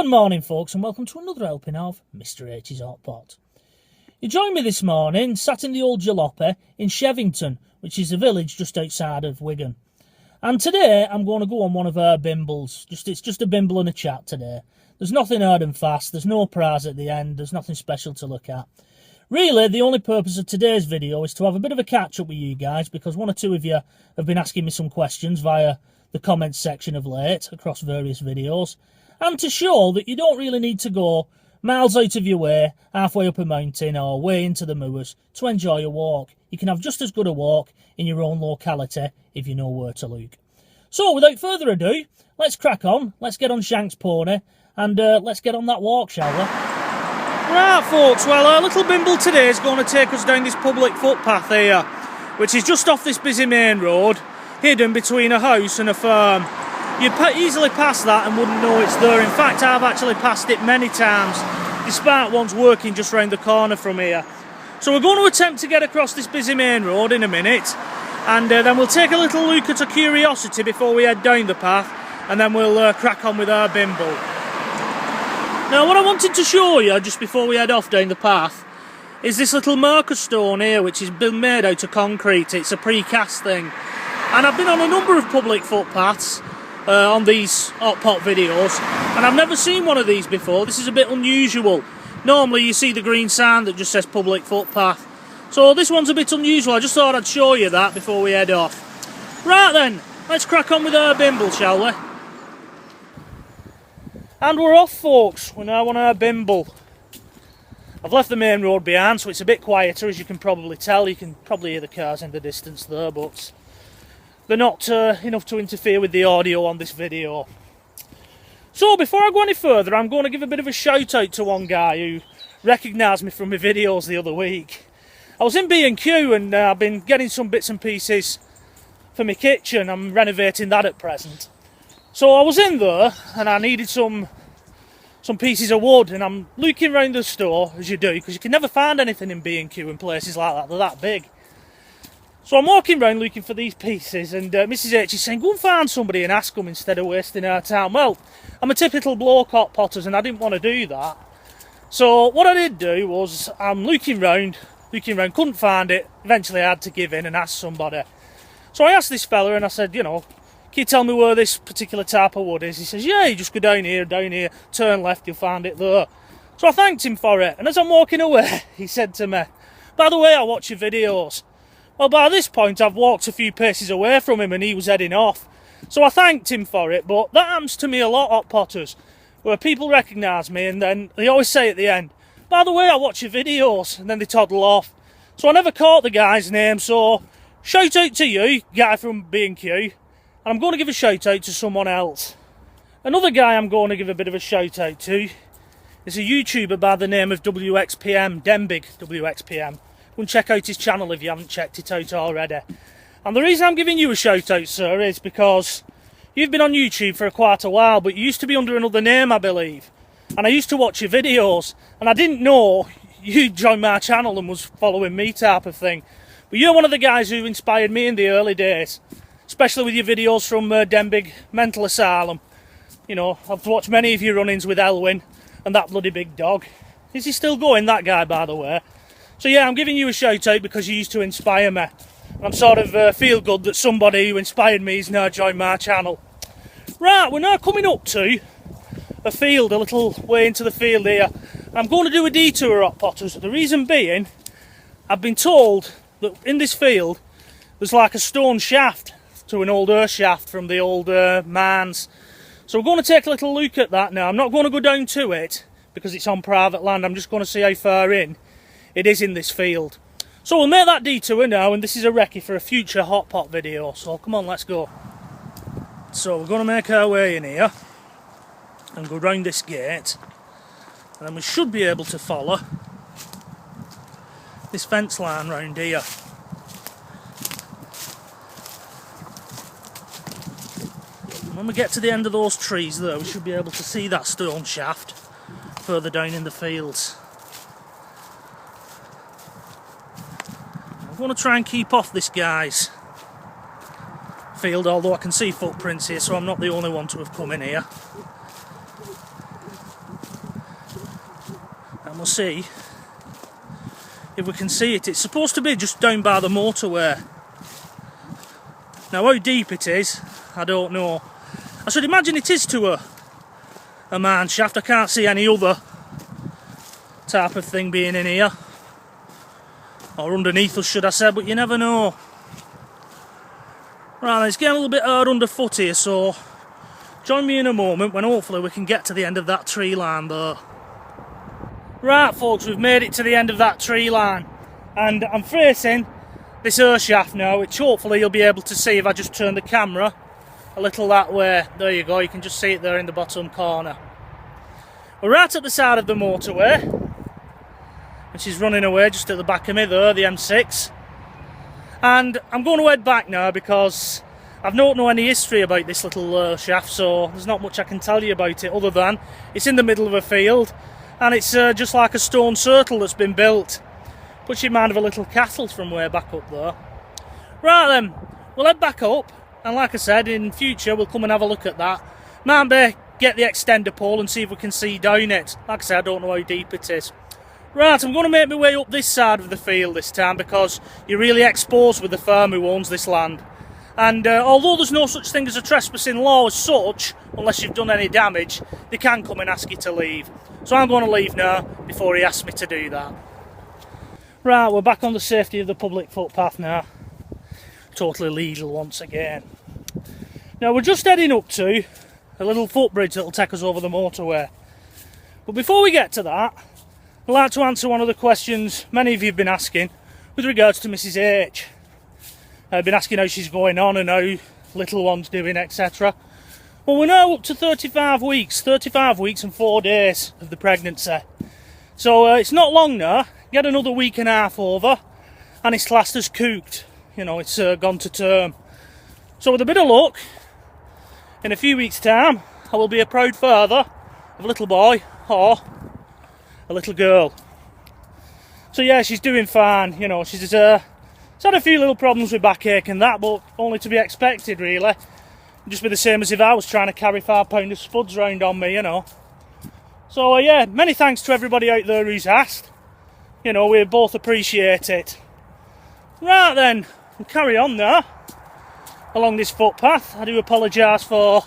Good morning, folks, and welcome to another helping of Mr H's Hot Pot. You join me this morning, sat in the old jalopy in Shevington, which is a village just outside of Wigan. And today I'm going to go on one of our bimbles. It's just a bimble and a chat today. There's nothing hard and fast, there's no prize at the end, there's nothing special to look at. Really, the only purpose of today's video is to have a bit of a catch-up with you guys, because one or two of you have been asking me some questions via the comments section of late across various videos, and to show that you don't really need to go miles out of your way, halfway up a mountain or way into the moors to enjoy a walk. You can have just as good a walk in your own locality if you know where to look. So without further ado, let's crack on, let's get on Shank's pony, and let's get on that walk, shall we? Right folks, well our little bimble today is going to take us down this public footpath here, which is just off this busy main road, hidden between a house and a farm. You'd easily pass that and wouldn't know it's there. In fact, I've actually passed it many times, despite one's working just round the corner from here. So we're going to attempt to get across this busy main road in a minute, and then we'll take a little look at a curiosity before we head down the path, and then we'll crack on with our bimble. Now what I wanted to show you just before we head off down the path is this little marker stone here, which has been made out of concrete. It's a precast thing, and I've been on a number of public footpaths on these hot pot videos, and I've never seen one of these before. This is a bit unusual. Normally you see the green sign that just says public footpath, so this one's a bit unusual. I just thought I'd show you that before we head off. Right then, let's crack on with our bimble, shall we? And we're off, folks. We're now on our bimble. I've left the main road behind, so it's a bit quieter, as you can probably tell. You can probably hear the cars in the distance there, but they're not enough to interfere with the audio on this video. So before I go any further, I'm going to give a bit of a shout out to one guy who recognised me from my videos the other week. I was in B&Q and I've been getting some bits and pieces for my kitchen. I'm renovating that at present. So I was in there and I needed some pieces of wood, and I'm looking around the store, as you do, because you can never find anything in B&Q and places like that. They're that big. So I'm walking around looking for these pieces, and Mrs H is saying, go and find somebody and ask them instead of wasting our time. Well, I'm a typical bloke hot potters, and I didn't want to do that. So what I did do was, I'm looking round, couldn't find it. Eventually I had to give in and ask somebody. So I asked this fella, and I said, you know, can you tell me where this particular type of wood is? He says, yeah, you just go down here, turn left, you'll find it there. So I thanked him for it, and as I'm walking away, he said to me, by the way, I watch your videos. Well, by this point, I've walked a few paces away from him and he was heading off. So I thanked him for it, but that happens to me a lot, hot potters, where people recognise me and then they always say at the end, by the way, I watch your videos, and then they toddle off. So I never caught the guy's name, so shout out to you, guy from B&Q. And I'm going to give a shout out to someone else. Another guy I'm going to give a bit of a shout out to is a YouTuber by the name of WXPM, Dembig WXPM. Go and check out his channel if you haven't checked it out already. And the reason I'm giving you a shout out, sir, is because you've been on YouTube for quite a while, but you used to be under another name, I believe. And I used to watch your videos, and I didn't know you'd joined my channel and was following me type of thing. But you're one of the guys who inspired me in the early days. Especially with your videos from Dembig Mental Asylum. You know, I've watched many of your run-ins with Elwyn and that bloody big dog. Is he still going, that guy, by the way? So yeah, I'm giving you a shout out because you used to inspire me. And I'm sort of feel good that somebody who inspired me has now joined my channel. Right, we're now coming up to a field, a little way into the field here. I'm going to do a detour, hot potters. The reason being, I've been told that in this field there's like a stone shaft to an old earth shaft from the old mines. So we're going to take a little look at that now. I'm not going to go down to it because it's on private land. I'm just going to see how far in it is in this field. So we'll make that detour now, and this is a recce for a future hot pot video. So come on, let's go. So we're going to make our way in here and go round this gate, and then we should be able to follow this fence line round here. When we get to the end of those trees there, we should be able to see that stone shaft further down in the fields. I want to try and keep off this guy's field, although I can see footprints here, so I'm not the only one to have come in here. We'll see if we can see it. It's supposed to be just down by the motorway. Now how deep it is, I don't know. I should imagine it is to a mine shaft. I can't see any other type of thing being in here. Or underneath us, should I say, but you never know. Right, it's getting a little bit hard underfoot here, so join me in a moment when hopefully we can get to the end of that tree line there. Right folks, we've made it to the end of that tree line and I'm facing this earth shaft now, which hopefully you'll be able to see if I just turn the camera a little that way. There you go, you can just see it there in the bottom corner. We're right at the side of the motorway, which is running away just at the back of me there, the M6. And I'm going to head back now because I've not know any history about this little shaft, so there's not much I can tell you about it other than it's in the middle of a field and it's just like a stone circle that's been built. Puts you in mind of a little castle from way back up there. Right then, we'll head back up and like I said, in future we'll come and have a look at that. Maybe get the extender pole and see if we can see down it. Like I said, I don't know how deep it is. Right, I'm going to make my way up this side of the field this time because you're really exposed with the firm who owns this land. And although there's no such thing as a trespassing law as such, unless you've done any damage, they can come and ask you to leave. So I'm going to leave now before he asks me to do that. Right, we're back on the safety of the public footpath now. Totally legal once again. Now we're just heading up to a little footbridge that'll take us over the motorway. But before we get to that, I'd like to answer one of the questions many of you have been asking with regards to Mrs H. I've been asking how she's going on and how little one's doing, etc. Well, we're now up to 35 weeks and 4 days of the pregnancy. So it's not long now, get another week and a half over and it's classed as cooked. You know, it's gone to term. So with a bit of luck, in a few weeks' time, I will be a proud father of a little boy or a little girl. So yeah, she's doing fine. You know, she's had a few little problems with backache and that, but only to be expected really. It'd just be the same as if I was trying to carry 5 pound of spuds round on me, you know. So yeah, many thanks to everybody out there who's asked. You know, we both appreciate it. Right then, we'll carry on now along this footpath. I do apologise for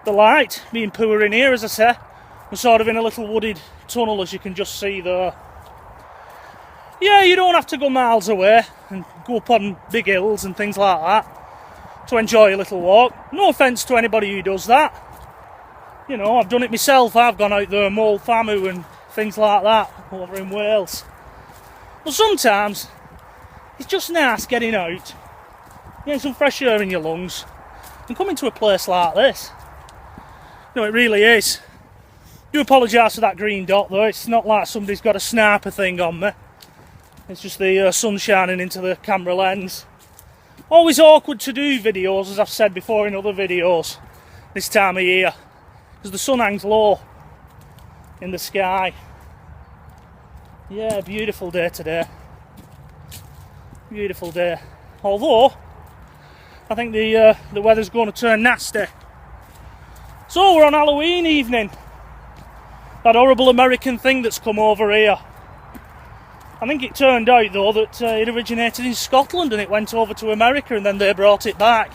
the light being poor in here, as I say. We're sort of in a little wooded tunnel, as you can just see there. Yeah, you don't have to go miles away and go up on big hills and things like that to enjoy a little walk. No offence to anybody who does that. You know, I've done it myself. I've gone out there, mole famu and things like that over in Wales. But sometimes it's just nice getting out, getting some fresh air in your lungs and coming to a place like this. No, it really is. I do apologise for that green dot though. It's not like somebody's got a sniper thing on me. It's just the sun shining into the camera lens. Always awkward to do videos, as I've said before in other videos, this time of year, because the sun hangs low in the sky. Yeah, beautiful day today. Beautiful day. Although, I think the weather's going to turn nasty. So we're on Halloween evening. That horrible American thing that's come over here. I think it turned out though that it originated in Scotland and it went over to America and then they brought it back.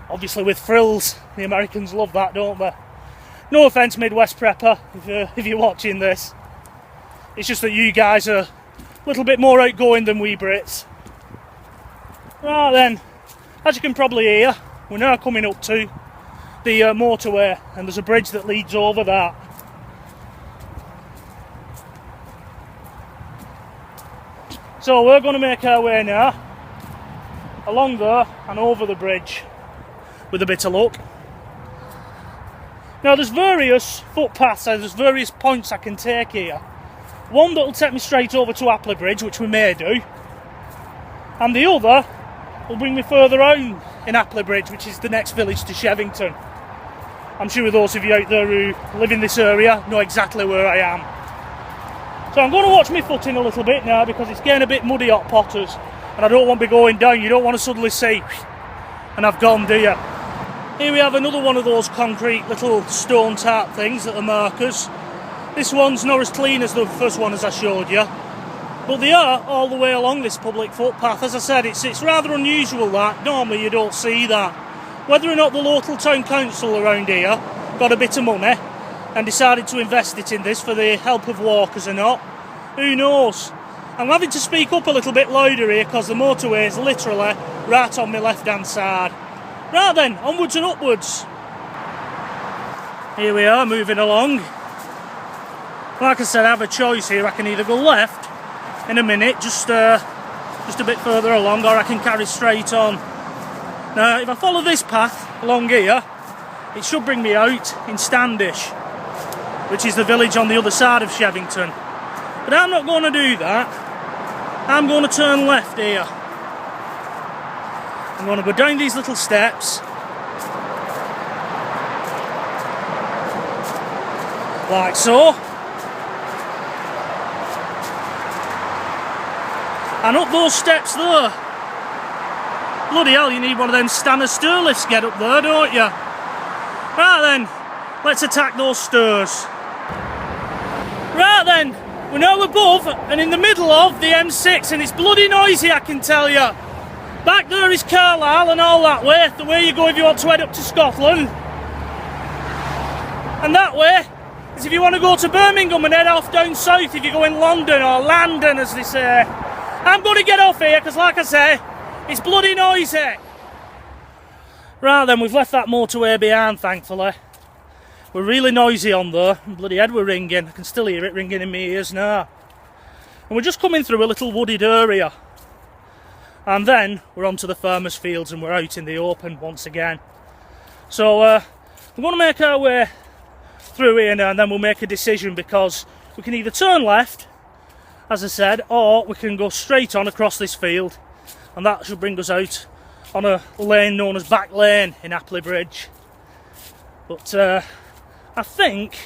Obviously with frills. The Americans love that, don't they? No offence, Midwest Prepper, if you're watching this. It's just that you guys are a little bit more outgoing than we Brits. Right then, as you can probably hear, we're now coming up to the motorway and there's a bridge that leads over that. So we're going to make our way now along there and over the bridge with a bit of luck. Now there's various footpaths, there's various points I can take here. One that'll take me straight over to Appley Bridge, which we may do, and the other will bring me further on in Appley Bridge, which is the next village to Shevington. I'm sure those of you out there who live in this area know exactly where I am. So I'm going to watch my footing a little bit now because it's getting a bit muddy hot potters and I don't want to be going down. You don't want to suddenly see and I've gone, do you? Here we have another one of those concrete little stone type things that are markers. This one's not as clean as the first one as I showed you, but they are all the way along this public footpath. As I said, it's rather unusual that normally you don't see that. Whether or not the local town council around here got a bit of money and decided to invest it in this for the help of walkers or not, who knows. I'm having to speak up a little bit louder here because the motorway is literally right on my left hand side. Right then, onwards and upwards. Here we are, moving along. Like I said, I have a choice here. I can either go left in a minute, just a bit further along, or I can carry straight on. Now, if I follow this path along here, it should bring me out in Standish, which is the village on the other side of Shevington. But I'm not going to do that. I'm going to turn left here. I'm going to go down these little steps, like so, and up those steps there. Bloody hell, you need one of them Stanner stair lifts to get up there, don't you? Right then, let's attack those stairs. Right then, we're now above and in the middle of the M6, and it's bloody noisy, I can tell you. Back there is Carlisle and all that way, the way you go if you want to head up to Scotland. And that way is if you want to go to Birmingham and head off down south if you go in London, or London as they say. I'm going to get off here because, like I say, it's bloody noisy. Right then, we've left that motorway behind, thankfully. We're really noisy on there. Bloody head we're ringing. I can still hear it ringing in my ears now. And we're just coming through a little wooded area. And then we're onto the farmers' fields and we're out in the open once again. So we're going to make our way through here now, and then we'll make a decision, because we can either turn left, as I said, or we can go straight on across this field, and that should bring us out on a lane known as Back Lane in Appley Bridge. But I think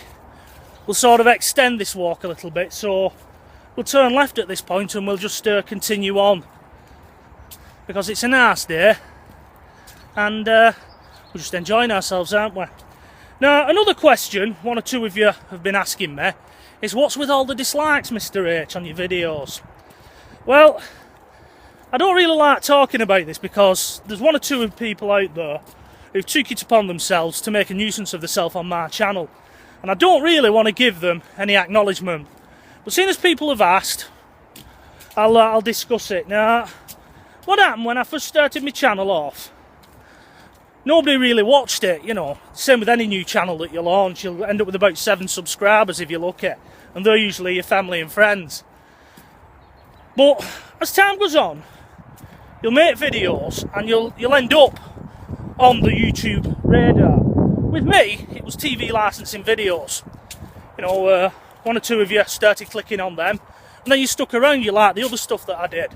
we'll sort of extend this walk a little bit, so we'll turn left at this point and we'll just continue on, because it's a nice day and we're just enjoying ourselves, aren't we? Now, another question one or two of you have been asking me is, what's with all the dislikes, Mr. H, on your videos? Well, I don't really like talking about this, because there's one or two of people out there who've took it upon themselves to make a nuisance of themselves on my channel, and I don't really want to give them any acknowledgement. But seeing as people have asked, I'll discuss it. Now, what happened when I first started my channel off? Nobody really watched it, you know. Same with any new channel that you launch, you'll end up with about 7 subscribers if you're lucky, and they're usually your family and friends. But as time goes on, you'll make videos and you'll end up on the YouTube radar. With me, it was TV licensing videos. You know, one or two of you started clicking on them, and then you stuck around, you like the other stuff that I did.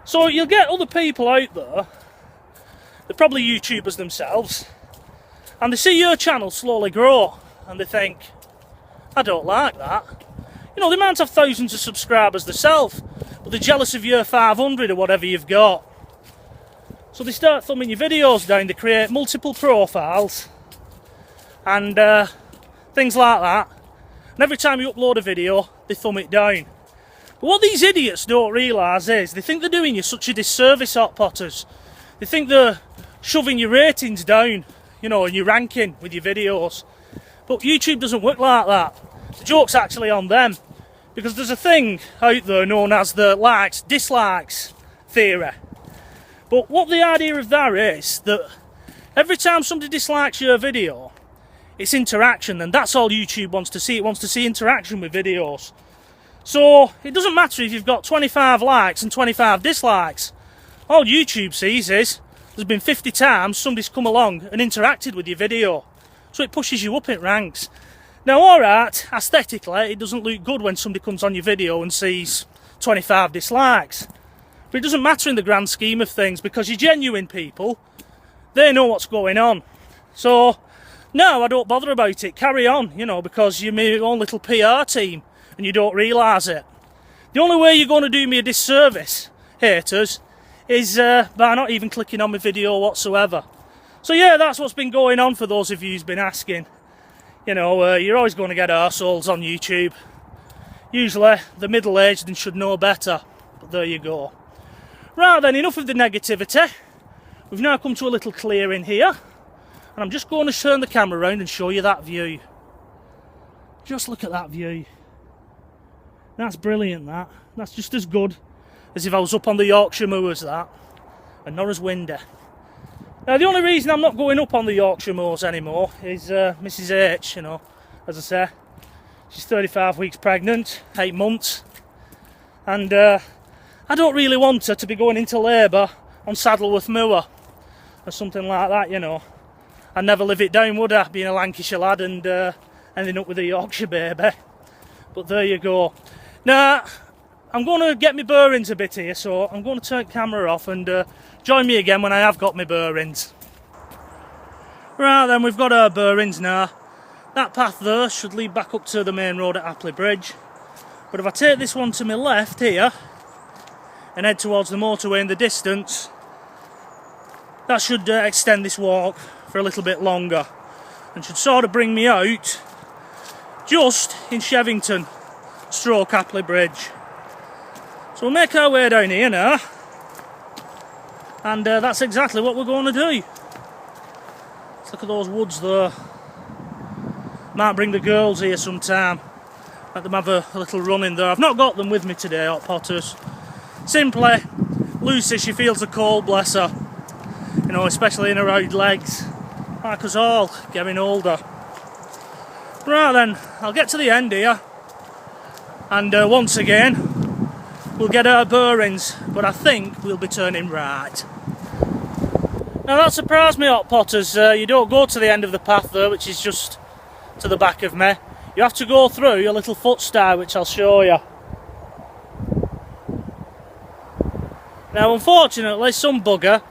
So you'll get other people out there, they're probably YouTubers themselves, and they see your channel slowly grow, and they think, I don't like that. You know, they might have thousands of subscribers themselves, but they're jealous of your 500 or whatever you've got. So they start thumbing your videos down, they create multiple profiles, and things like that. And every time you upload a video, they thumb it down. But what these idiots don't realise is, they think they're doing you such a disservice, hot potters. They think they're shoving your ratings down, you know, and your ranking with your videos. But YouTube doesn't work like that. The joke's actually on them, because there's a thing out there known as the likes, dislikes theory. But what the idea of that is, that every time somebody dislikes your video, it's interaction, and that's all YouTube wants to see. It wants to see interaction with videos. So it doesn't matter if you've got 25 likes and 25 dislikes. All YouTube sees is there's been 50 times somebody's come along and interacted with your video. So it pushes you up in ranks. Now, alright, aesthetically, it doesn't look good when somebody comes on your video and sees 25 dislikes. But it doesn't matter in the grand scheme of things, because you're genuine people. They know what's going on. So, no, I don't bother about it. Carry on, you know, because you're my own little PR team and you don't realise it. The only way you're going to do me a disservice, haters, is by not even clicking on my video whatsoever. So yeah, that's what's been going on for those of you who's been asking. You know, you're always going to get arseholes on YouTube. Usually, the middle-aged and should know better. But there you go. Right then, enough of the negativity. We've now come to a little clearing here. And I'm just going to turn the camera around and show you that view. Just look at that view. That's brilliant, that. That's just as good as if I was up on the Yorkshire moors, that. And not as windy. Now, the only reason I'm not going up on the Yorkshire moors anymore is Mrs H, you know, as I say. She's 35 weeks pregnant, 8 months. And I don't really want her to be going into labour on Saddleworth Moor. Or something like that, you know. I'd never live it down, would I, being a Lancashire lad and ending up with a Yorkshire baby. But there you go. Now, I'm going to get my bearings a bit here, so I'm going to turn the camera off and join me again when I have got my bearings. Right then, we've got our bearings now. That path there should lead back up to the main road at Appley Bridge. But if I take this one to my left here and head towards the motorway in the distance, that should extend this walk for a little bit longer and should sort of bring me out just in Shevington, stroke Appley Bridge. So we'll make our way down here now, and that's exactly what we're going to do. Let's look at those woods there. Might bring the girls here sometime, let them have a little run in there. I've not got them with me today, hot potters. Simply, Lucy, she feels the cold, bless her. You know, especially in her old legs. Like us all, getting older. Right then, I'll get to the end here. And once again, we'll get our bearings. But I think we'll be turning right. Now that surprised me, hot potters. You don't go to the end of the path there, which is just to the back of me. You have to go through a little footstyle, which I'll show you. Now, unfortunately, some bugger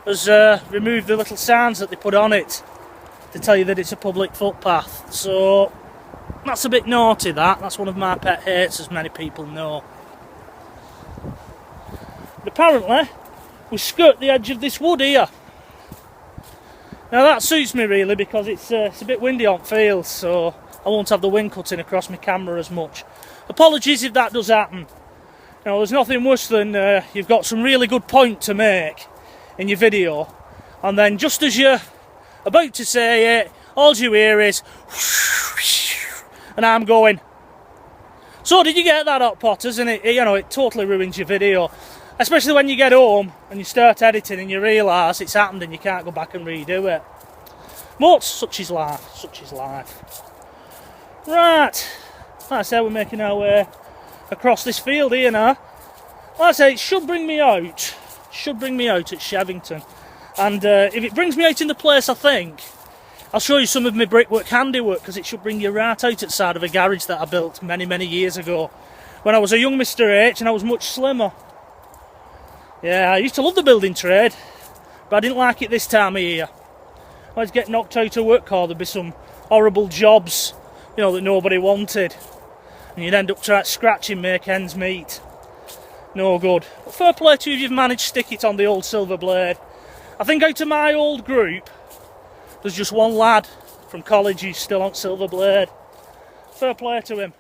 has removed the little signs that they put on it to tell you that it's a public footpath. So that's a bit naughty, that. That's one of my pet hates, as many people know. But apparently, we skirt the edge of this wood here. Now that suits me really, because it's a bit windy on fields, so I won't have the wind cutting across my camera as much. Apologies if that does happen. You know, there's nothing worse than you've got some really good point to make in your video, and then just as you're about to say it, all you hear is and I'm going. So did you get that, hot potters? And it totally ruins your video, especially when you get home and you start editing and you realise it's happened and you can't go back and redo it. But such is life, such is life. Right, like I said, we're making our way across this field here now. Like I say, it should bring me out at Shevington, and if it brings me out in the place I think, I'll show you some of my brickwork handiwork, because it should bring you right out at the side of a garage that I built many years ago when I was a young Mr H and I was much slimmer. Yeah, I used to love the building trade, but I didn't like it this time of year. I'd get knocked out of work, or there'd be some horrible jobs, you know, that nobody wanted, and you'd end up trying to scratch and make ends meet. No good. But fair play to you if you've managed to stick it on the old silver blade. I think out of my old group, there's just one lad from college who's still on silver blade. Fair play to him.